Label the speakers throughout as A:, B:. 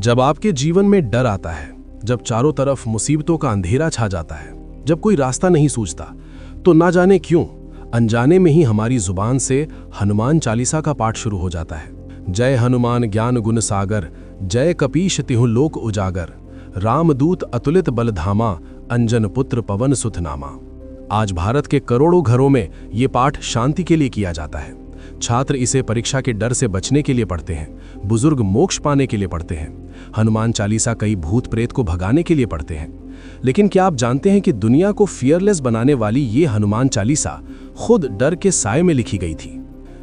A: जब आपके जीवन में डर आता है, जब चारों तरफ मुसीबतों का अंधेरा छा जाता है, जब कोई रास्ता नहीं सूझता, तो ना जाने क्यों अनजाने में ही हमारी जुबान से हनुमान चालीसा का पाठ शुरू हो जाता है। जय हनुमान ज्ञान गुण सागर, जय कपीश तिहु लोक उजागर, रामदूत अतुलित बलधामा, अंजन पुत्र पवन सुत नामा। आज भारत के करोड़ों घरों में ये पाठ शांति के लिए किया जाता है। छात्र इसे परीक्षा के डर से बचने के लिए पढ़ते हैं, बुजुर्ग मोक्ष पाने के लिए पढ़ते हैं, हनुमान चालीसा कई भूत प्रेत को भगाने के लिए पढ़ते हैं। लेकिन क्या आप जानते हैं कि दुनिया को फियरलेस बनाने वाली ये हनुमान चालीसा खुद डर के साए में लिखी गई थी।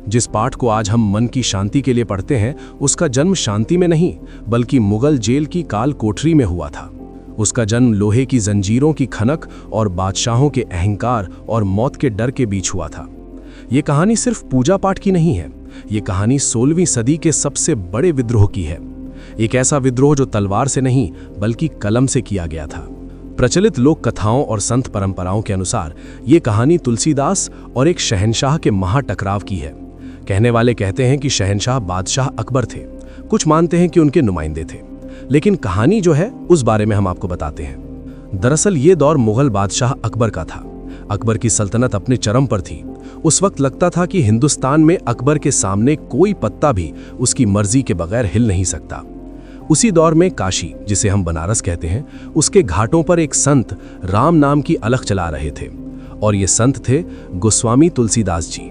A: जिस पाठ को आज हम मन की शांति के लिए पढ़ते हैं, उसका जन्म शांति में नहीं बल्कि मुगल जेल की काल कोठरी में हुआ था। उसका जन्म लोहे की जंजीरों की खनक और बादशाहों के अहंकार और मौत के डर के बीच हुआ था। ये कहानी सिर्फ पूजा पाठ की नहीं है, ये कहानी 16वीं सदी के सबसे बड़े विद्रोह की है। एक ऐसा विद्रोह जो तलवार से नहीं बल्कि कलम से किया गया था। प्रचलित लोक कथाओं और संत परंपराओं के अनुसार ये कहानी तुलसीदास और एक शहंशाह के महाटकराव की है। कहने वाले कहते हैं कि शहंशाह बादशाह अकबर थे, कुछ मानते हैं कि उनके नुमाइंदे थे, लेकिन कहानी जो है उस बारे में हम आपको बताते हैं। दरअसल ये दौर मुगल बादशाह अकबर का था। अकबर की सल्तनत अपने चरम पर थी। उस वक्त लगता था कि हिंदुस्तान में अकबर के सामने कोई पत्ता भी उसकी मर्जी के बगैर हिल नहीं सकता। उसी दौर में काशी, जिसे हम बनारस कहते हैं, उसके घाटों पर एक संत राम नाम की अलख चला रहे थे, और ये संत थे गोस्वामी तुलसीदास जी।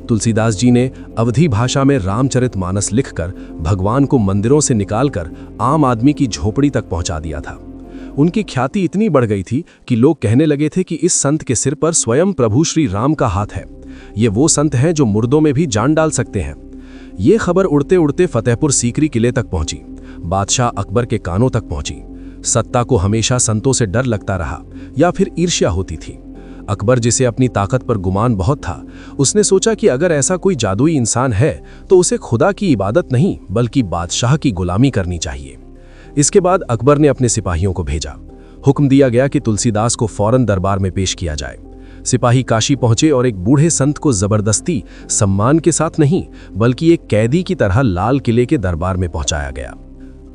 A: तुलसीदास जी ने अवधी भाषा में रामचरितमानस लिखकर भगवान को मंदिरों से निकालकर आम आदमी की झोपड़ी तक पहुंचा दिया था। उनकी ख्याति इतनी बढ़ गई थी कि लोग कहने लगे थे कि इस संत के सिर पर स्वयं प्रभु श्री राम का हाथ है। ये वो संत हैं जो मुर्दों में भी जान डाल सकते हैं। ये खबर उड़ते उड़ते फतेहपुर सीकरी किले तक पहुंची, बादशाह अकबर के कानों तक पहुंची। सत्ता को हमेशा संतों से डर लगता रहा या फिर ईर्ष्या होती थी। अकबर, जिसे अपनी ताकत पर गुमान बहुत था, उसने सोचा कि अगर ऐसा कोई जादुई इंसान है तो उसे खुदा की इबादत नहीं बल्कि बादशाह की गुलामी करनी चाहिए। इसके बाद अकबर ने अपने सिपाहियों को भेजा। हुक्म दिया गया कि तुलसीदास को फौरन दरबार में पेश किया जाए। सिपाही काशी पहुंचे और एक बूढ़े संत को जबरदस्ती सम्मान के साथ नहीं बल्कि एक कैदी की तरह लाल किले के दरबार में पहुंचाया गया।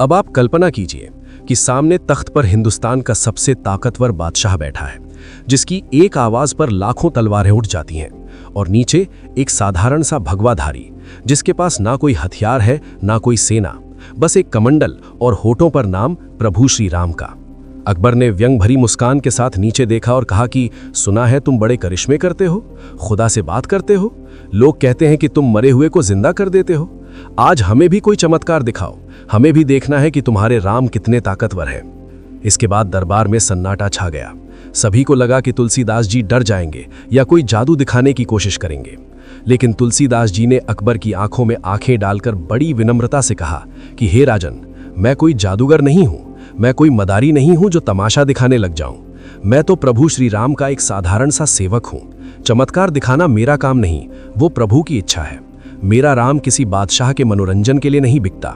A: अब आप कल्पना कीजिए कि सामने तख्त पर हिंदुस्तान का सबसे ताकतवर बादशाह बैठा है, जिसकी एक आवाज पर लाखों तलवारें उठ जाती हैं, और नीचे एक साधारण सा भगवाधारी जिसके पास ना कोई हथियार है ना कोई सेना, बस एक कमंडल और होठों पर नाम प्रभु श्री राम का। अकबर ने व्यंग भरी मुस्कान के साथ नीचे देखा और कहा कि सुना है तुम बड़े करिश्मे करते हो, खुदा से बात करते हो, लोग कहते हैं कि तुम मरे हुए को जिंदा कर देते हो। आज हमें भी कोई चमत्कार दिखाओ, हमें भी देखना है कि तुम्हारे राम कितने ताकतवर हैं। इसके बाद दरबार में सन्नाटा छा गया। सभी को लगा कि तुलसीदास जी डर जाएंगे या कोई जादू दिखाने की कोशिश करेंगे, लेकिन तुलसीदास जी ने अकबर की आंखों में आंखें डालकर बड़ी विनम्रता से कहा कि हे राजन, मैं कोई जादूगर नहीं हूं, मैं कोई मदारी नहीं हूं जो तमाशा दिखाने लग जाऊं। मैं तो प्रभु श्री राम का एक साधारण सा सेवक हूं। चमत्कार दिखाना मेरा काम नहीं, वो प्रभु की इच्छा है। मेरा राम किसी बादशाह के मनोरंजन के लिए नहीं बिकता।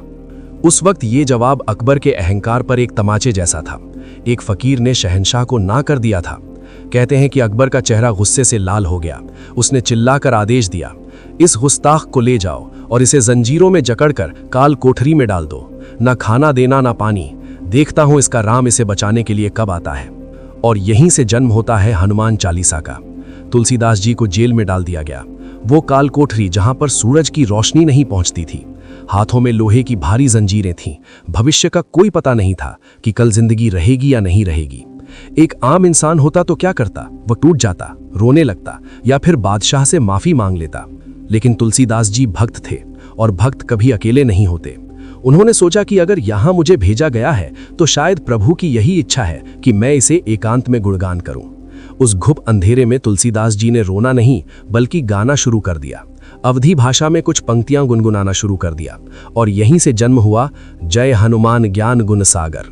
A: उस वक्त ये जवाब अकबर के अहंकार पर एक तमाचे जैसा था। एक फकीर ने शहंशाह को ना कर दिया था। कहते हैं कि अकबर का चेहरा गुस्से से लाल हो गया। उसने चिल्लाकर आदेश दिया, इस गुस्ताख को ले जाओ और इसे जंजीरों में जकड़कर काल कोठरी में डाल दो। ना खाना देना ना पानी, देखता हूं इसका राम इसे बचाने के लिए कब आता है। और यहीं से जन्म होता है हनुमान चालीसा का। तुलसीदास जी को जेल में डाल दिया गया, वो काल कोठरी जहां पर सूरज की रोशनी नहीं पहुंचती थी। हाथों में लोहे की भारी जंजीरें थीं। भविष्य का कोई पता नहीं था कि कल जिंदगी रहेगी या नहीं रहेगी। एक आम इंसान होता तो क्या करता? वो टूट जाता, रोने लगता या फिर बादशाह से माफी मांग लेता। लेकिन तुलसीदास जी भक्त थे, और भक्त कभी अकेले नहीं होते। उन्होंने सोचा कि अगर यहां मुझे भेजा गया है तो शायद प्रभु की यही इच्छा है कि मैं इसे एकांत में गुणगान करूं। उस घुप अंधेरे में तुलसीदास जी ने रोना नहीं बल्कि गाना शुरू कर दिया। अवधी भाषा में कुछ पंक्तियां गुनगुनाना शुरू कर दिया, और यहीं से जन्म हुआ जय हनुमान ज्ञान गुण सागर।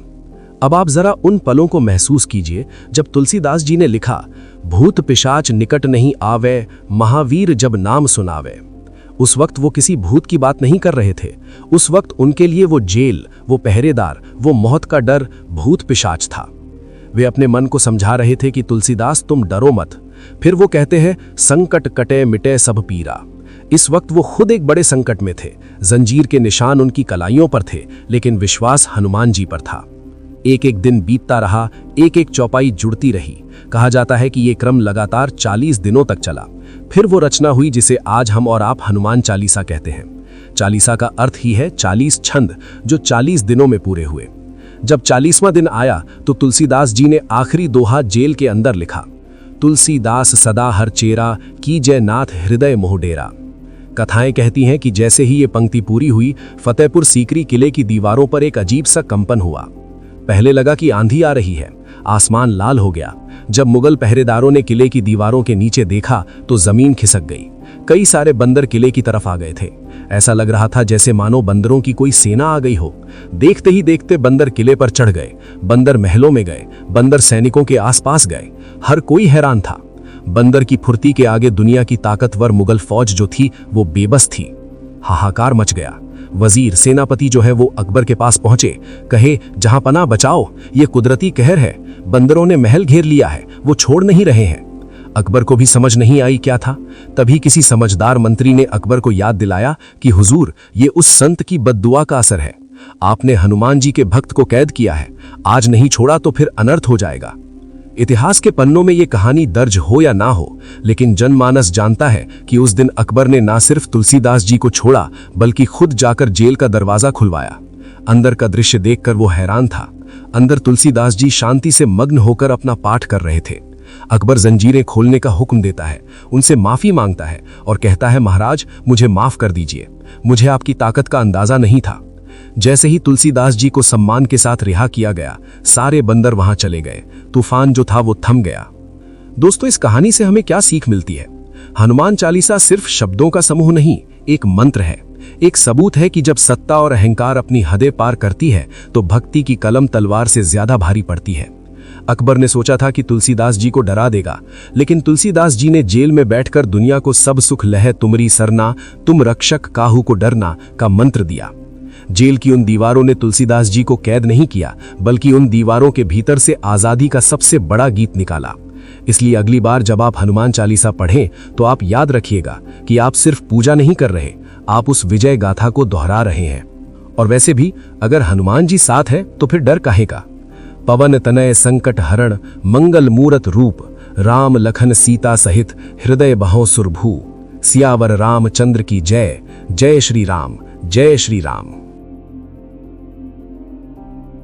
A: अब आप जरा उन पलों को महसूस कीजिए जब तुलसीदास जी ने लिखा, भूत पिशाच निकट नहीं आवे, महावीर जब नाम सुनावे। उस वक्त वो किसी भूत की बात नहीं कर रहे थे। उस वक्त उनके लिए वो जेल, वो पहरेदार, वो मौत का डर भूत पिशाच था। वे अपने मन को समझा रहे थे कि तुलसीदास तुम डरो मत। फिर वो कहते हैं, संकट कटे मिटे सब पीरा। इस वक्त वो खुद एक बड़े संकट में थे। जंजीर के निशान उनकी कलाइयों पर थे, लेकिन विश्वास हनुमान जी पर था। एक एक दिन बीतता रहा, एक एक चौपाई जुड़ती रही। कहा जाता है कि ये क्रम लगातार 40 दिनों तक चला। फिर वो रचना हुई जिसे आज हम और आप हनुमान चालीसा कहते हैं। चालीसा का अर्थ ही है 40 छंद, जो 40 दिनों में पूरे हुए। जब 40वां दिन आया तो तुलसीदास जी ने आखिरी दोहा जेल के अंदर लिखा, तुलसीदास सदा हर चेरा, कीजय नाथ हृदय मोह डेरा। कथाएं कहती हैं कि जैसे ही ये पंक्ति पूरी हुई, फतेहपुर सीकरी किले की दीवारों पर एक अजीब सा कंपन हुआ। पहले लगा कि आंधी आ रही है, आसमान लाल हो गया। जब मुगल पहरेदारों ने किले की दीवारों के नीचे देखा तो जमीन खिसक गई। कई सारे बंदर किले की तरफ आ गए थे। ऐसा लग रहा था जैसे मानो बंदरों की कोई सेना आ गई हो। देखते ही देखते बंदर किले पर चढ़ गए, बंदर महलों में गए, बंदर सैनिकों के आसपास गए। हर कोई हैरान था। बंदर की फुर्ती के आगे दुनिया की ताकतवर मुगल फौज जो थी वो बेबस थी। हाहाकार मच गया। वजीर सेनापति जो है वो अकबर के पास पहुंचे, कहे जहां पना बचाओ, ये कुदरती कहर है, बंदरों ने महल घेर लिया है, वो छोड़ नहीं रहे हैं। अकबर को भी समझ नहीं आई क्या था। तभी किसी समझदार मंत्री ने अकबर को याद दिलाया कि हुजूर, ये उस संत की बद्दुआ का असर है। आपने हनुमान जी के भक्त को कैद किया है, आज नहीं छोड़ा तो फिर अनर्थ हो जाएगा। इतिहास के पन्नों में ये कहानी दर्ज हो या ना हो, लेकिन जनमानस जानता है कि उस दिन अकबर ने ना सिर्फ तुलसीदास जी को छोड़ा, बल्कि खुद जाकर जेल का दरवाजा खुलवाया। अंदर का दृश्य देखकर वो हैरान था। अंदर तुलसीदास जी शांति से मग्न होकर अपना पाठ कर रहे थे। अकबर जंजीरें खोलने का हुक्म देता है, उनसे माफी मांगता है और कहता है, महाराज मुझे माफ कर दीजिए, मुझे आपकी ताकत का अंदाजा नहीं था। जैसे ही तुलसीदास जी को सम्मान के साथ रिहा किया गया, सारे बंदर वहां चले गए। तूफान जो था वो थम गया। दोस्तों, इस कहानी से हमें क्या सीख मिलती है? हनुमान चालीसा सिर्फ शब्दों का समूह नहीं, एक मंत्र है। एक सबूत है कि जब सत्ता और अहंकार अपनी हदें पार करती है तो भक्ति की कलम तलवार से ज्यादा भारी पड़ती है। अकबर ने सोचा था कि तुलसीदास जी को डरा देगा, लेकिन तुलसीदास जी ने जेल में बैठकर दुनिया को सब सुख लह तुमरी सरना, तुम रक्षक काहू को डरना का मंत्र दिया। जेल की उन दीवारों ने तुलसीदास जी को कैद नहीं किया, बल्कि उन दीवारों के भीतर से आजादी का सबसे बड़ा गीत निकाला। इसलिए अगली बार जब आप हनुमान चालीसा पढ़ें तो आप याद रखिएगा कि आप सिर्फ पूजा नहीं कर रहे, आप उस विजय गाथा को दोहरा रहे हैं। और वैसे भी अगर हनुमान जी साथ है तो फिर डर काहे का? पवन तनय संकट हरण, मंगल मूरत रूप, राम लखन सीता सहित हृदय बहो सुरभू। सियावर रामचंद्र की जय, जय श्री राम, जय श्री राम।